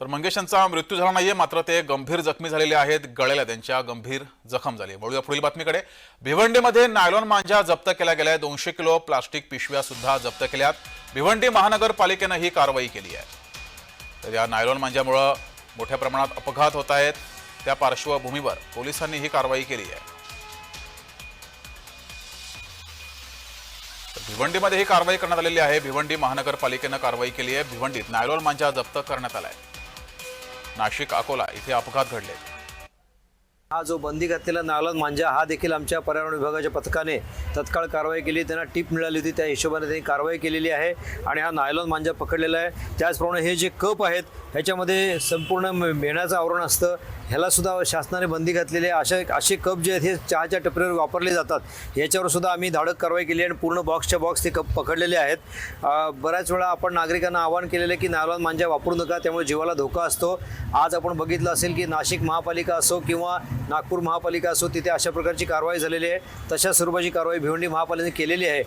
तर मंगेश यांचा मृत्यू झाला नाहीये, मात्र ते गंभीर जखमी झालेले आहेत. गळ्याला त्यांच्या गंभीर जखम झाली. वळूया पुढील बातमीकडे. भिवंडीमध्ये नायलॉन मांजा जप्त केला गेलाय. 200 किलो प्लास्टिक पिशव्या सुद्धा जप्त केल्यात. भिवंडी महानगरपालिकेनं ही कारवाई केली आहे. तर या नायलॉन मांजामुळे मोठ्या प्रमाणात अपघात होत आहेत. त्या पार्श्वभूमीवर पोलिसांनी ही कारवाई केली आहे. भिवंडीमध्ये ही कारवाई करण्यात आलेली आहे. भिवंडी महानगरपालिकेनं कारवाई केली आहे. भिवंडीत नायलॉन मांजा जप्त करण्यात आलाय. नाशिक अकोला इथे अपघात घडले. हा जो बंदी घातलेला नायलॉन मांजा हा देखील आमच्या पर्यावरण विभागाच्या पथकाने तत्काळ कारवाई केली. त्यांना टिप मिळाली होती, त्या हिशोबाने त्यांनी कारवाई केलेली आहे आणि हा नायलॉन मांजा पकडलेला आहे. त्याचप्रमाणे हे जे कप आहेत ह्याच्यामध्ये संपूर्ण मेणाचं आवरण असतं, ह्याला सुद्धा शासनाने बंदी घातलेली आहे. असे कप जे आहेत हे चहाच्या टपरीवर वापरले जातात. याच्यावर सुद्धा आम्ही धाडक कारवाई केली आणि पूर्ण बॉक्सच्या बॉक्स ते कप पकडलेले आहेत. बऱ्याच वेळा आपण नागरिकांना आवाहन केलेलं आहे की नायलॉन मांजा वापरू नका, त्यामुळे जीवाला धोका असतो. आज आपण बघितलं असेल की नाशिक महापालिका असो किंवा नागपूर महापालिका असो, तिथे अशा प्रकारची कारवाई झालेली आहे. तशा स्वरूपाची कारवाई भिवंडी महापालिकेने केलेली आहे.